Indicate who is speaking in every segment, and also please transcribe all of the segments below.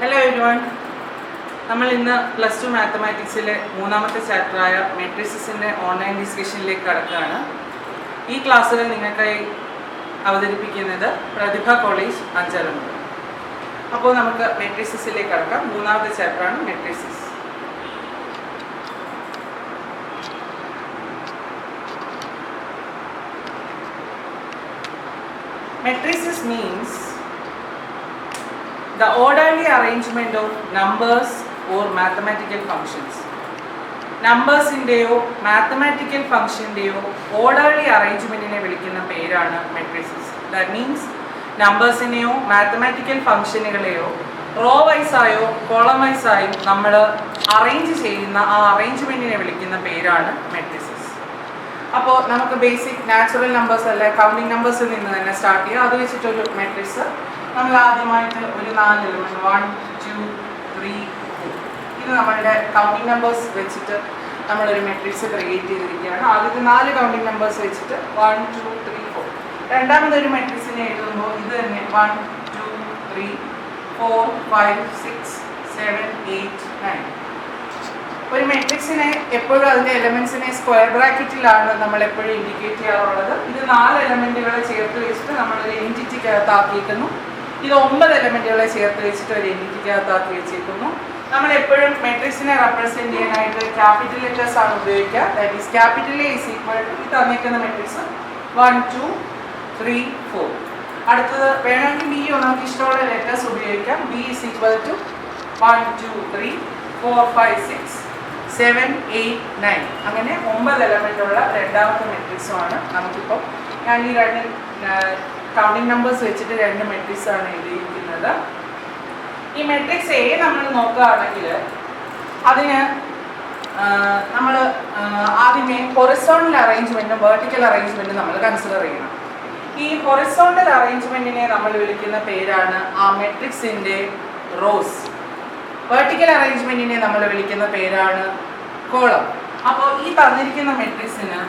Speaker 1: Hello everyone. നമ്മൾ ഇന്ന് +2 മാത്തമാറ്റിക്സിലെ മൂന്നാമത്തെ ചാപ്റ്ററായ മെട്രിക്സിന്റെ ഓൺലൈൻ ഡിസ്കഷനിലേക്ക് കടക്കുകയാണ്. ഈ ക്ലാസ്സിൽ നിങ്ങൾക്കായി അവതരിപ്പിക്കുന്നത് പ്രതിഭ കോളേജ് അഞ്ചാലമുണ്ട്. അപ്പോൾ നമുക്ക് മെട്രിക്സിലേക്ക് കടക്കാം. മൂന്നാമത്തെ ചാപ്റ്ററാണ് matrix. Matrices means the orderly arrangement of numbers or mathematical functions. Numbers ഇന്റെയോ mathematical functionന്റെയോ orderly arrangementനെ വിളിക്കുന്ന പേരാണ് matrices. That means നമ്പേഴ്സിനെയോ mathematical functionകളെയോ റോ വൈസ് ആയോ കോളം വൈസ് ആയോ നമ്മൾ അറേഞ്ച് ചെയ്യുന്ന ആ അറേഞ്ച്മെന്റിനെ വിളിക്കുന്ന പേരാണ് matrices. അപ്പോൾ നമുക്ക് ബേസിക് നാച്ചുറൽ നമ്പേഴ്സ് അല്ലെ കൗണ്ടിങ് നമ്പേഴ്സിൽ നിന്ന് തന്നെ സ്റ്റാർട്ട് ചെയ്യാം. അത് വെച്ചിട്ടൊരു മെട്രിക്സ് നമ്മൾ ആദ്യമായിട്ട് ഒരു 4 എലിമെന്റ് 1 2 3 4 ഇത് നമ്മളുടെ കൗണ്ടിങ് നമ്പേഴ്സ് വെച്ചിട്ട് നമ്മളൊരു മെട്രിക്സ് ക്രിയേറ്റ് ചെയ്തിരിക്കുകയാണ്. ആദ്യത്തെ 4 കൗണ്ടിങ് നമ്പേഴ്സ് വെച്ചിട്ട് 1 2 3 4. രണ്ടാമതൊരു മെട്രിക്സിനെ എഴുതുമ്പോൾ ഇത് തന്നെ 1 2 3 4 5 6 7 8 9. ഒരു മെട്രിക്സിനെ എപ്പോഴും അതിൻ്റെ എലമെന്റ്സിനെ സ്ക്വയർ ബ്രാക്കറ്റിലാണ് നമ്മൾ എപ്പോഴും ഇൻഡിക്കേറ്റ് ചെയ്യാറുള്ളത്. ഇത് 4 എലമെന്റുകളെ ചേർത്ത് വെച്ചിട്ട് നമ്മളൊരു എൻറ്റിറ്റിക്കകത്താക്കിയിരിക്കുന്നു. ഇത് 9 എലമെന്റുകളെ ചേർത്ത് വെച്ചിട്ട് ഒരു എൻറ്റിറ്റിക്കകത്താക്കി വെച്ചിരിക്കുന്നു. നമ്മൾ എപ്പോഴും മെട്രിക്സിനെ റെപ്രസെന്റ് ചെയ്യാനായിട്ട് ക്യാപിറ്റൽ ലെറ്റേഴ്സ് ആണ് ഉപയോഗിക്കുക. That is capital A is equal to ഈ തന്നിരിക്കുന്ന മെട്രിക്സ് 1 2 3 4. അടുത്തത് വേണമെങ്കിൽ ബി നമുക്ക് ഇഷ്ടമുള്ള ലെറ്റേഴ്സ് ഉപയോഗിക്കാം. B is equal to 1 2 3 4 5 6 7 8 9. അങ്ങനെ 9 എലമെന്റുള്ള രണ്ടാമത്തെ മെട്രിക്സുമാണ് നമുക്കിപ്പോൾ ഞാൻ ഈ രണ്ട് കൗണ്ടിങ് നമ്പേഴ്സ് വെച്ചിട്ട് 2 മെട്രിക്സ് ആണ് എഴുതിയിരിക്കുന്നത്. ഈ മെട്രിക്സ് എ നമ്മൾ നോക്കുകയാണെങ്കിൽ അതിന് നമ്മൾ ആദ്യമേ ഹൊറിസോണ്ടൽ അറേഞ്ച്മെന്റും വെർട്ടിക്കൽ അറേഞ്ച്മെന്റും നമ്മൾ കൺസിഡർ ചെയ്യണം. ഈ ഹൊറിസോണ്ടൽ അറേഞ്ച്മെന്റിനെ നമ്മൾ വിളിക്കുന്ന പേരാണ് ആ മെട്രിക്സിന്റെ റോസ്. വെർട്ടിക്കൽ അറേഞ്ച്മെന്റിനെ നമ്മൾ വിളിക്കുന്ന പേരാണ് കോളം. അപ്പോൾ ഈ തന്നിരിക്കുന്ന മെട്രിക്സിന്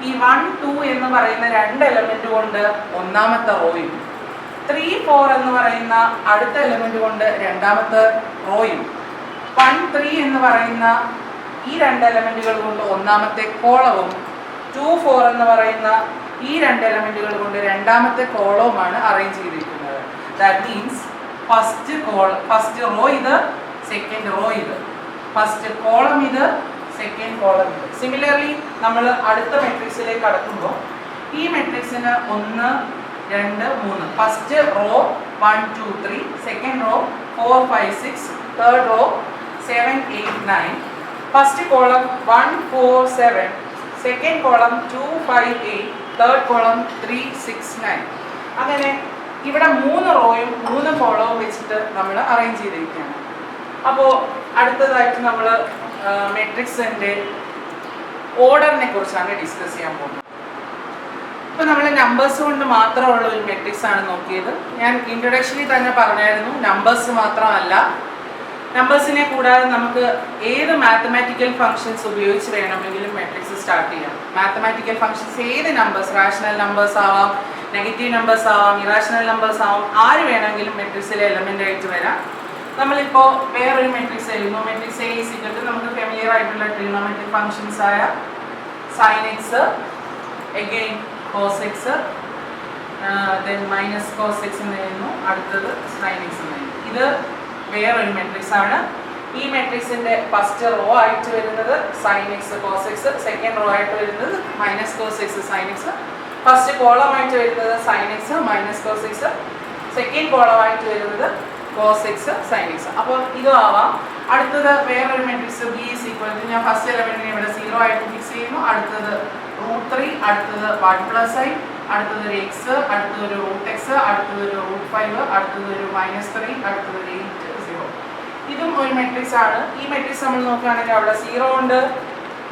Speaker 1: ഈ 1 2 എന്ന് പറയുന്ന 2 എലമെന്റ് കൊണ്ട് ഒന്നാമത്തെ റോയും 3 4 എന്ന് പറയുന്ന അടുത്ത എലമെന്റ് കൊണ്ട് രണ്ടാമത്തെ റോയും 1 3 എന്ന് പറയുന്ന ഈ 2 എലമെന്റുകൾ കൊണ്ട് ഒന്നാമത്തെ കോളവും 2 4 എന്ന് പറയുന്ന ഈ 2 എലമെന്റുകൾ കൊണ്ട് രണ്ടാമത്തെ കോളവുമാണ് അറേഞ്ച് ചെയ്തിരിക്കുന്നത്. ദാറ്റ് മീൻസ് ഫസ്റ്റ് റോ ഇത്, സെക്കൻഡ് റോ ഇത്, ഫസ്റ്റ് കോളം ഇത്, സെക്കൻഡ് കോളം ഇത്. സിമിലർലി നമ്മൾ അടുത്ത മെട്രിക്സിലേക്ക് കടക്കുമ്പോൾ ഈ മെട്രിക്സിന് 1 2 3 first row 1 2 3, second row 4 5 6, third row 7 8 9, first column 1 4 7, second column 2 5 8, third column 3 6 9. അങ്ങനെ ഇവിടെ 3 റോയും 3 കോളവും വെച്ചിട്ട് നമ്മൾ അറേഞ്ച് ചെയ്തിരിക്കുകയാണ്. അപ്പോൾ അടുത്തതായിട്ട് നമ്മൾ മെട്രിക്സിൻ്റെ ഓർഡറിനെ കുറിച്ചാണ് ഡിസ്കസ് ചെയ്യാൻ പോകുന്നത്. ഇപ്പോൾ നമ്മൾ നമ്പേഴ്സ് കൊണ്ട് മാത്രമുള്ള ഒരു മെട്രിക്സ് ആണ് നോക്കിയത്. ഞാൻ ഇൻട്രൊഡക്ഷനിൽ തന്നെ പറഞ്ഞായിരുന്നു നമ്പേഴ്സ് മാത്രമല്ല, നമ്പേഴ്സിനെ കൂടാതെ നമുക്ക് ഏത് മാത്തമാറ്റിക്കൽ ഫങ്ഷൻസ് ഉപയോഗിച്ച് വേണമെങ്കിലും മെട്രിക്സ് സ്റ്റാർട്ട് ചെയ്യാം. മാത്തമാറ്റിക്കൽ ഫങ്ഷൻസ് ഏത് നമ്പേഴ്സ്, റാഷണൽ നമ്പേഴ്സ് ആവാം, നെഗറ്റീവ് നമ്പേഴ്സ് ആവാം, ഇറാഷണൽ നമ്പേഴ്സ് ആവാം, ആര് വേണമെങ്കിലും മെട്രിക്സിലെ എലമെൻ്റ് ആയിട്ട് വരാം. നമ്മളിപ്പോൾ വേറൊരു മെട്രിക്സ് എഴുതുന്നു. Matrix A is equal to നമുക്ക് ഫെമിലിയർ ആയിട്ടുള്ള ട്രിഗണോമെട്രിക് ഫങ്ഷൻസ് ആയ sine x, again cos x, then minus cos x എന്ന് എഴുതുന്നു, അടുത്തത് സൈൻ എക്സ് എന്ന് എഴുതുന്നു. ഇത് വേറൊരു മെട്രിക്സ് ആണ്. ഈ മെട്രിക്സിന്റെ ഫസ്റ്റ് റോ ആയിട്ട് വരുന്നത് sine x cos x, second row ആയിട്ട് വരുന്നത് minus cos x sine x, first column ആയിട്ട് വരുന്നത് sine x minus cos x, second column ആയിട്ട് വരുന്നത് കോസ് എക്സ് സൈൻ എക്സ്. അപ്പോൾ ഇതും ആവാം. അടുത്തത് വേറൊരു matrix B is equal to, ഞാൻ ഫസ്റ്റ് എലമെന്റിനെ ഇവിടെ 0 ആയിട്ട് ഫിക്സ് ചെയ്യുന്നു, അടുത്തത് √3, അടുത്തത് 1 + i, അടുത്തത് ഒരു എക്സ്, അടുത്തത് ഒരു √x, അടുത്തത് ഒരു √5, അടുത്തത് ഒരു -3, അടുത്തത് ഒരു 8 0. ഇതും ഒരു മെട്രിക്സ് ആണ്. ഈ മെട്രിക്സ് നമ്മൾ നോക്കുകയാണെങ്കിൽ അവിടെ 0 ഉണ്ട്,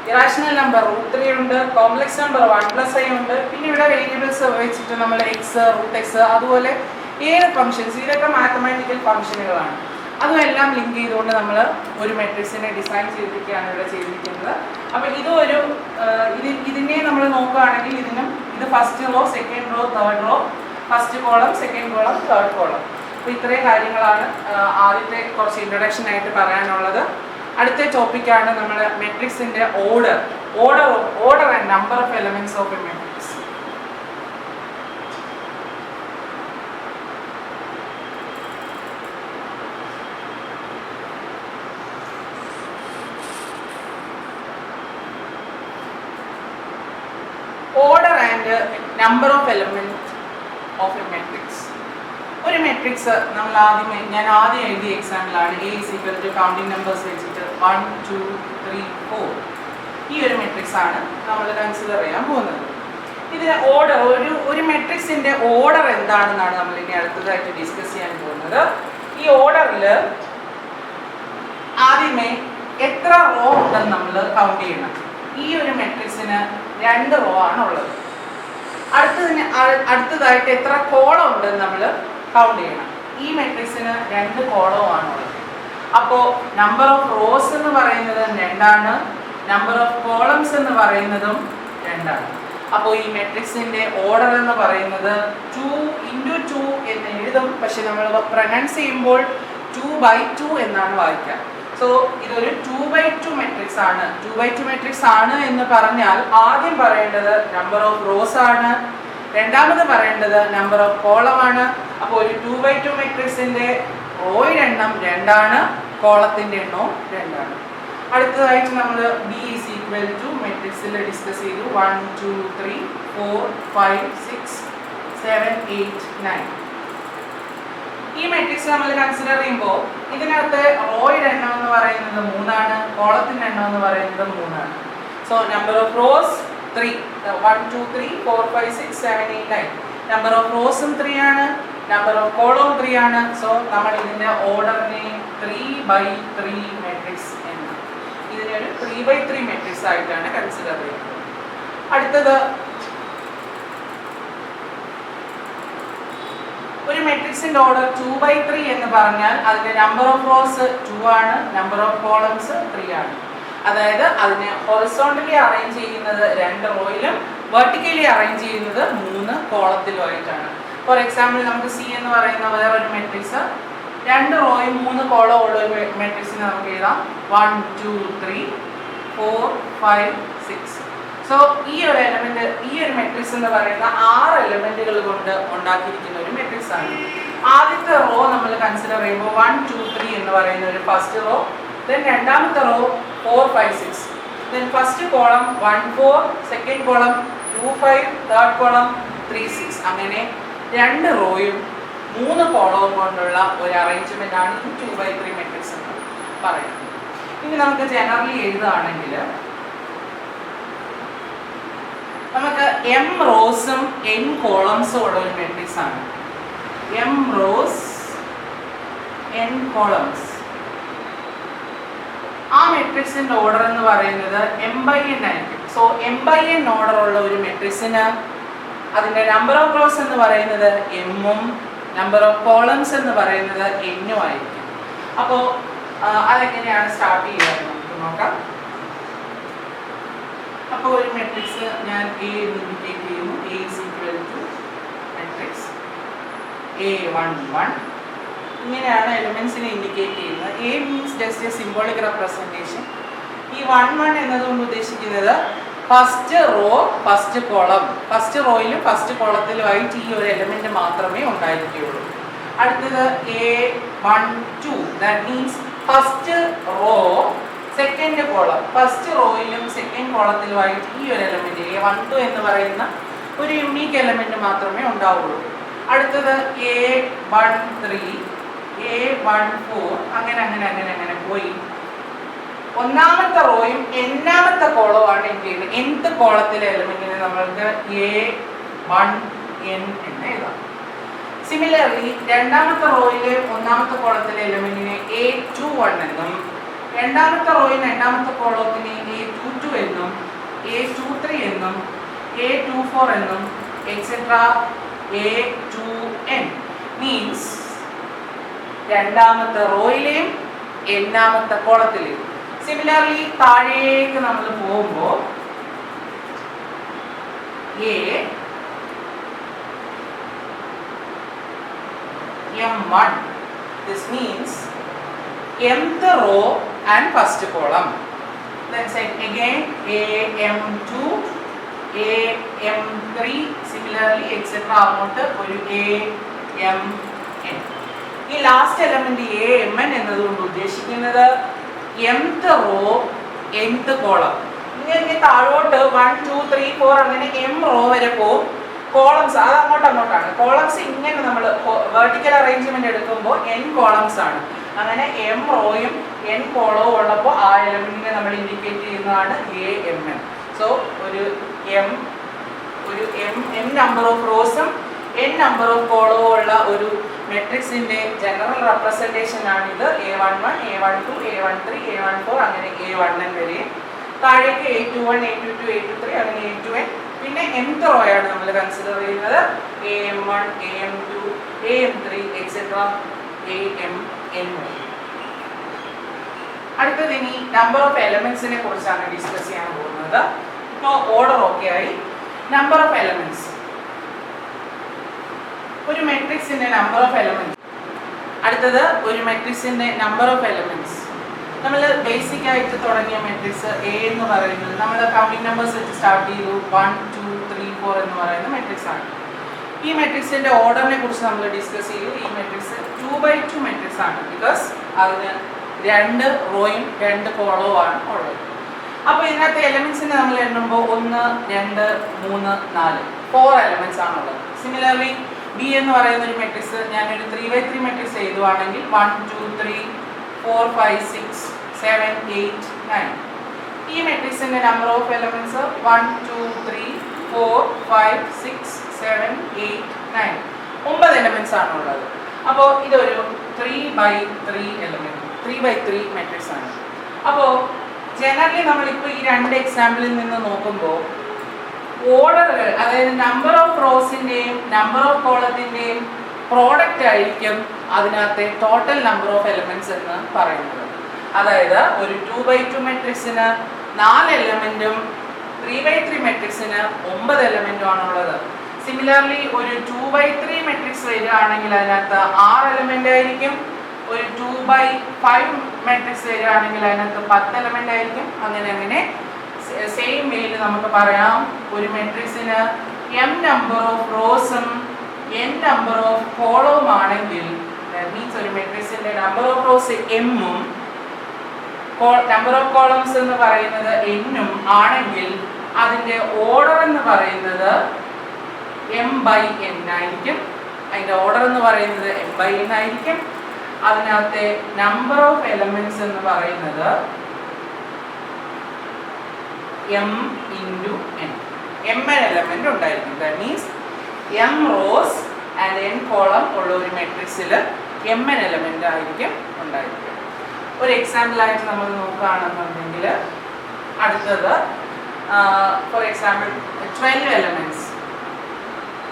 Speaker 1: ഇറാഷണൽ നമ്പർ √3 ഉണ്ട്, കോംപ്ലക്സ് നമ്പർ 1 + i ഉണ്ട്, പിന്നെ ഇവിടെ വേരിയബിൾസ് വെച്ചിട്ട് നമ്മൾ എക്സ് √x അതുപോലെ ഏത് ഫംഗ്ഷൻസ്, ഇതൊക്കെ മാത്തമാറ്റിക്കൽ ഫംഗ്ഷനുകളാണ്. അതുമെല്ലാം ലിങ്ക് ചെയ്തുകൊണ്ട് നമ്മൾ ഒരു മെട്രിക്സിനെ ഡിസൈൻ ചെയ്തിരിക്കുകയാണ് ഇവിടെ ചെയ്തിരിക്കുന്നത്. അപ്പോൾ ഇതിനെ നമ്മൾ നോക്കുകയാണെങ്കിൽ ഇതിനും ഇത് first row, second row, third row, first column, second column, third column. അപ്പോൾ ഇത്രയും കാര്യങ്ങളാണ് ആദ്യത്തെ കുറച്ച് ഇൻട്രൊഡക്ഷൻ ആയിട്ട് പറയാനുള്ളത്. അടുത്ത ടോപ്പിക്കാണ് നമ്മൾ മെട്രിക്സിൻ്റെ order and number of elements of a matrix. Order and number of element of a matrix. ഒരു മെട്രിക്സ് നമ്മൾ ഞാൻ ആദ്യം എഴുതിയ എക്സാമ്പിളാണ് A = കൗണ്ടിങ് നമ്പേഴ്സ് വെച്ചിട്ട് 1 2 3 4. ഈ ഒരു മെട്രിക്സ് ആണ് നമ്മൾ കൺസിഡർ ചെയ്യാൻ പോകുന്നത്. ഇതിന് ഓർഡർ ഒരു മെട്രിക്സിന്റെ ഓർഡർ എന്താണെന്നാണ് നമ്മൾ ഇനി അടുത്തതായിട്ട് ഡിസ്കസ് ചെയ്യാൻ പോകുന്നത്. ഈ ഓർഡറിൽ ആദ്യമേ എത്ര റോ ഉണ്ടെന്ന് നമ്മൾ കൗണ്ട് ചെയ്യണം. ഈ ഒരു മെട്രിക്സിന് 2 റോ ആണ് ഉള്ളത്. അടുത്തതായിട്ട് എത്ര കോളം ഉണ്ടെന്ന് നമ്മൾ കൗണ്ട് ചെയ്യണം. ഈ മെട്രിക്സിന് 2 കോളവും ആണുള്ളത്. അപ്പോൾ നമ്പർ ഓഫ് റോസ് എന്ന് പറയുന്നത് 2ആണ്, നമ്പർ ഓഫ് കോളംസ് എന്ന് പറയുന്നതും 2ആണ്. അപ്പോൾ ഈ മെട്രിക്സിന്റെ ഓർഡർ എന്ന് പറയുന്നത് 2 × 2 എന്ന് എഴുതും. പക്ഷെ നമ്മൾ പ്രൊനൗൺസ് ചെയ്യുമ്പോൾ 2/2 എന്നാണ് വായിക്കുക. സോ ഇതൊരു 2/2 മെട്രിക്സ് ആണ്. 2/2 മെട്രിക്സ് ആണ് എന്ന് പറഞ്ഞാൽ ആദ്യം പറയേണ്ടത് നമ്പർ ഓഫ് റോസ് ആണ്, രണ്ടാമത് പറയേണ്ടത് നമ്പർ ഓഫ് കോളം ആണ്. അപ്പോൾ ഒരു 2/2 മെട്രിക്സിന്റെ റോയുടെ എണ്ണം 2ആണ്, കോളത്തിന്റെ എണ്ണവും 2ആണ്. അടുത്തതായിട്ട് നമ്മൾ B = മെട്രിക്സിൽ ഡിസ്കസ് ചെയ്തു. 1 2 3 4 5 6 7 8 9. ഈ മെട്രിക്സ് നമ്മൾ കൺസിഡർ ചെയ്യുമ്പോൾ ഇതിനകത്ത് റോയുടെ എണ്ണം എന്ന് പറയുന്നത് 3ആണ്, കോളത്തിന്റെ എണ്ണം എന്ന് പറയുന്നത് 3ആണ്. So number of rows 3, 1 2 3 4 5 6 7 8 9. Number of റോസും 3 ആണ്, നമ്പർ ഓഫ് കോളവും 3 ആണ്. സോ നമ്മൾ ഇതിന്റെ ഓർഡറിനെ 3/3 മെട്രിക്സ് എന്ന്, ഇതിനെ ഒരു 3/3 മെട്രിക്സ് ആയിട്ടാണ് കൺസിഡർ ചെയ്യുന്നത്. അടുത്തത് ഒരു മെട്രിക്സിന്റെ ഓർഡർ 2/3 എന്ന് പറഞ്ഞാൽ അതിന്റെ നമ്പർ ഓഫ് റോസ് 2 ആണ്, നമ്പർ ഓഫ് കോളംസ് 3 ആണ്. അതായത് അതിനെ ഹൊറിസോണ്ടലി അറേഞ്ച് ചെയ്യുന്നത് 2 റോയിലും വെർട്ടിക്കലി അറേഞ്ച് ചെയ്യുന്നത് 3 കോളത്തിലുമായിട്ടാണ്. ഫോർ എക്സാമ്പിൾ നമുക്ക് C എന്ന് പറയുന്ന വേറൊരു മെട്രിക്സ് 2 റോയും 3 കോളവും ഉള്ള ഒരു മെട്രിക്സിനെ നമുക്ക് എഴുതാം 1 2 3 4 5 6. സോ ഈ ഒരു മെട്രിക്സ് എന്ന് പറയുന്ന 6 എലമെന്റുകൾ കൊണ്ട് ഉണ്ടാക്കിയിരിക്കുന്ന ഒരു മെട്രിക്സ് ആണ്. ആദ്യത്തെ റോ നമ്മൾ കൺസിഡർ ചെയ്യുമ്പോൾ 1 2 3 എന്ന് പറയുന്ന ഒരു ഫസ്റ്റ് റോ, ദെൻ രണ്ടാമത്തെ row 4 5 6, then first column 1 4, second column 2 5, third column 3 6. അങ്ങനെ 2 റോയും 3 കോളവും കൊണ്ടുള്ള ഒരു അറേഞ്ച്മെന്റ് ആണ് 2/3 മെട്രിക്സ് എന്ന് പറയുന്നത്. ഇനി നമുക്ക് ജനറലി എഴുതുകയാണെങ്കിൽ നമുക്ക് m റോസും n കോളംസും ഉള്ള ഒരു മെട്രിക്സ് ആണ്. m rose n columns. ആ മെട്രിക്സിന്റെ ഓർഡർ എന്ന് പറയുന്നത് m/n ആയിരിക്കും. സോ m/n ഓർഡർ ഉള്ള ഒരു മെട്രിക്സിന് അതിന്റെ നമ്പർ ഓഫ് റോസ് എന്ന് പറയുന്നത് m-ഉം നമ്പർ ഓഫ് കോളംസ് എന്ന് പറയുന്നത് n-ഉം ആയിരിക്കും. അപ്പോൾ അതെങ്ങനെയാണ് സ്റ്റാർട്ട് ചെയ്യുക നമുക്ക് നോക്കാം. അപ്പോൾ ഒരു മെട്രിക്സ് ഞാൻ A എന്ന് ഇൻഡിക്കേറ്റ് ചെയ്യുന്നു. A = matrix A11. ഇങ്ങനെയാണ് എലിമെന്റ്സിനെ ഇൻഡിക്കേറ്റ് ചെയ്യുന്നത്. A means just a symbolic representation. ഈ 1 1 എന്നതുകൊണ്ട് ഉദ്ദേശിക്കുന്നത് first row first column, first റോയിലും ഫസ്റ്റ് കോളത്തിലുമായിട്ട് ഈ ഒരു എലിമെന്റ് മാത്രമേ ഉണ്ടായിരിക്കുകയുള്ളൂ. അടുത്തത് A12, that means first row second column, first റോയിലും സെക്കൻഡ് കോളത്തിലുമായിട്ട് ഈ ഒരു എലിമെന്റ് A12 എന്ന് പറയുന്ന ഒരു യുണീക്ക് എലിമെന്റ് മാത്രമേ ഉണ്ടാവുള്ളൂ. അടുത്തത് A13, A14, അങ്ങനെ പോയി ഒന്നാമത്തെ റോയും n-ാമത്തെ കോളവുമാണ് എന്ത് nth കോളത്തിലെ എലിമെന്റിനെ നമ്മൾക്ക് A1n എന്ന് എഴുതാം. സിമിലർലി രണ്ടാമത്തെ റോയിലെ ഒന്നാമത്തെ കോളത്തിലെ എലിമെന്റിനെ A21 എന്നും, രണ്ടാമത്തെ റോയിൽ രണ്ടാമത്തെ കോളത്തിനെ A22 എന്നും, A23 എന്നും, A24 എന്നും എക്സെട്ര A2n. മീൻസ് രണ്ടാമത്തെ റോയിലെയും n-ാമത്തെ കോളത്തിലെയും. സിമിലർലി താഴേക്ക് നമ്മൾ പോകുമ്പോൾ AM1. This means mth row and first column. Then say again AM2, AM3, similarly etc. അങ്ങോട്ട് ഒരു AMN. ഈ ലാസ്റ്റ് എലമെന്റ് AMN എന്നതുകൊണ്ട് ഉദ്ദേശിക്കുന്നത് mth റോ nth കോളം. ഇങ്ങനെ താഴോട്ട് 1 2 3 4 അങ്ങനെ m റോ വരെ പോകും. കോളംസ് അത് അങ്ങോട്ടാണ്. കോളംസ് ഇങ്ങനെ നമ്മൾ വെർട്ടിക്കൽ അറേഞ്ച്മെന്റ് എടുക്കുമ്പോൾ n കോളംസ് ആണ്. അങ്ങനെ m റോയും n കോളവും ഉള്ളപ്പോൾ ആ എലമെന്റിനെ നമ്മൾ ഇൻഡിക്കേറ്റ് ചെയ്യുന്നതാണ് AMN. സോ ഒരു m നമ്പർ ഓഫ് റോസും n നമ്പർ ഓഫ് കോളവും ഉള്ള ഒരു മെട്രിക്സിന്റെ ജനറൽ റെപ്രസെന്റേഷൻ ആണിത്. A11, A12, A13, A14 അങ്ങനെ A1n വരെ. താഴേക്ക് A21, A22, A23 അങ്ങനെ A2n. പിന്നെ mth റോ ആണ് നമ്മൾ കൺസിഡർ ചെയ്യുന്നത് AM1, AM2, AM3 etcetera AMN. അടുത്തത് ഇനി നമ്പർ ഓഫ് എലമെന്റ്സിനെ കുറിച്ചാണ് ഡിസ്കസ് ചെയ്യാൻ പോകുന്നത്. ഇപ്പോൾ ഓർഡർ ഓക്കെ ആയി. നമ്പർ ഓഫ് എലമെന്റ്സ്, ഒരു മെട്രിക്സിന്റെ നമ്പർ ഓഫ് എലമെന്റ്സ്. അടുത്തത് ഒരു മെട്രിക്സിന്റെ നമ്പർ ഓഫ് എലമെന്റ്സ്. നമ്മൾ ബേസിക് ആയിട്ട് തുടങ്ങിയ മെട്രിക്സ് എ എന്ന് പറയുന്നത് നമ്മൾ കൗണ്ടിങ് നമ്പേഴ്സ് വെച്ച് സ്റ്റാർട്ട് ചെയ്തു. 1 2 3 4 എന്ന് പറയുന്ന മെട്രിക്സ് ആണ്. ഈ മെട്രിക്സിന്റെ ഓർഡറിനെ കുറിച്ച് നമ്മൾ ഡിസ്കസ് ചെയ്തു. ഈ മെട്രിക്സ് 2x2 മെട്രിക്സ് ആണ്. ബിക്കോസ് അതിന് 2 റോയും 2 കോളവും ആണ് ഉള്ളത്. അപ്പോൾ ഇതിനകത്ത് എലമെന്റ്സിനെ നമ്മൾ എണ്ണുമ്പോൾ 1 2 3 4 4 എലമെന്റ്സ് ആണുള്ളത്. സിമിലർലി ബി എന്ന് പറയുന്ന ഒരു മെട്രിക്സ് ഞാനൊരു 3x3 മെട്രിക്സ് എഴുതുവാണെങ്കിൽ 1 2 3 4 5 6 7 8 9. ഈ മെട്രിക്സിന്റെ നമ്പർ ഓഫ് എലമെന്റ്സ് 1 2 3 4 5 6 7 8 9 9 എലമെന്റ്സ് ആണുള്ളത്. അപ്പോൾ ഇതൊരു 3x3 എലമെന്റ് 3x3 മെട്രിക്സ് ആണ്. അപ്പോൾ ജനറലി നമ്മളിപ്പോൾ ഈ 2 എക്സാമ്പിളിൽ നിന്ന് നോക്കുമ്പോൾ ഓർഡറുകൾ, അതായത് നമ്പർ ഓഫ് റോസിൻ്റെയും നമ്പർ ഓഫ് കോളത്തിൻ്റെയും പ്രോഡക്റ്റ് ആയിരിക്കും അതിനകത്തെ ടോട്ടൽ നമ്പർ ഓഫ് എലമെന്റ്സ് എന്ന് പറയുന്നത്. അതായത് ഒരു 2x2 മെട്രിക്സിന് 4 എലമെന്റും 3x3 മെട്രിക്സിന് 9 എലമെന്റും ആണുള്ളത്. സിമിലർലി ഒരു 2x3 മെട്രിക്സ് വരികയാണെങ്കിൽ അതിനകത്ത് 6 എലമെന്റ് ആയിരിക്കും. ഒരു 2x5 മെട്രിക്സ് വരികയാണെങ്കിൽ അതിനകത്ത് 10 എലമെന്റ് ആയിരിക്കും. അങ്ങനെ സെയിം വേയിൽ നമുക്ക് പറയാം ഒരു മെട്രിക്സിന് m നമ്പർ ഓഫ് റോസും n നമ്പർ ഓഫ് കോളവും ആണെങ്കിൽ, മീൻസ് ഒരു മെട്രിക്സിന്റെ നമ്പർ ഓഫ് റോസ് m ഉം നമ്പർ ഓഫ് കോളംസ് എന്ന് പറയുന്നത് n ഉം ആണെങ്കിൽ അതിന്റെ ഓർഡർ എന്ന് പറയുന്നത് m/n ആയിരിക്കും. അതിന്റെ ഓർഡർ എന്ന് പറയുന്നത് m/n ആയിരിക്കും. അതിനകത്തെ നമ്പർ ഓഫ് എലമെന്റ്സ് എന്ന് പറയുന്നത് m into n. m element ഉണ്ടായിരിക്കും. That means m rows and n column ഉള്ള ഒരു മെട്രിക്സിൽ m എലമെന്റ് ആയിരിക്കും ഉണ്ടായിരിക്കും. ഒരു എക്സാമ്പിൾ ആയിട്ട് നമ്മൾ നോക്കുകയാണെന്നുണ്ടെങ്കിൽ അടുത്തത് ഫോർ എക്സാമ്പിൾ 12 എലമെന്റ്സ്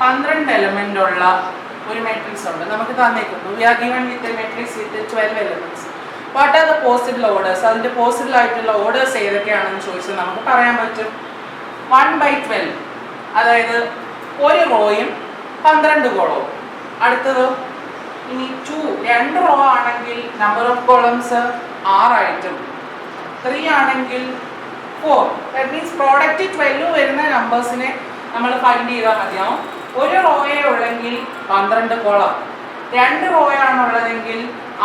Speaker 1: 12 എലമെന്റ് ഉള്ള ഒരു മെട്രിക്സ് ഉണ്ട് നമുക്ക് തന്നേക്കുന്നു. We are given with a matrix with 12 elements. What are the possible orders? അതിന്റെ പോസിബിൾ ആയിട്ടുള്ള ഓർഡേഴ്സ് ഏതൊക്കെയാണെന്ന് ചോദിച്ചാൽ നമുക്ക് പറയാൻ പറ്റും 1/12, അതായത് ഒരു റോയും 12 കോളവും. അടുത്തത് ഇനി 2 റോ ആണെങ്കിൽ നമ്പർ ഓഫ് കോളംസ് 6 ആയിട്ടും 3 ആണെങ്കിൽ 4. ദാറ്റ് മീൻസ് പ്രോഡക്റ്റ് 12 വരുന്ന നമ്പേഴ്സിനെ നമ്മൾ ഫൈൻഡ് ചെയ്താൽ മതിയാവും. ഒരു റോയെ ഉള്ളെങ്കിൽ 12 കോളം, 2 റോയാണുള്ളതെങ്കിൽ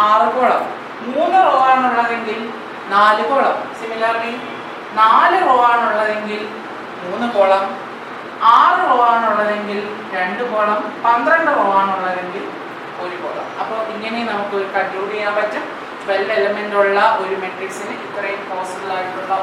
Speaker 1: 6 കോളം, 3 റോ ആണുള്ളതെങ്കിൽ 4 കോളം. സിമിലർലി 4 റോ ആണുള്ളതെങ്കിൽ 3 കോളം, 6 റോ ആണുള്ളതെങ്കിൽ 2 കോളം, 12 റോ ആണുള്ളതെങ്കിൽ 1 കോളം. അപ്പോൾ ഇങ്ങനെ നമുക്ക് കൺക്ലൂഡ് ചെയ്യാൻ പറ്റും 12 എലമെന്റ് ഉള്ള ഒരു മെട്രിക്സിന് ഇത്രയും പോസിബിൾ ആയിട്ടുള്ള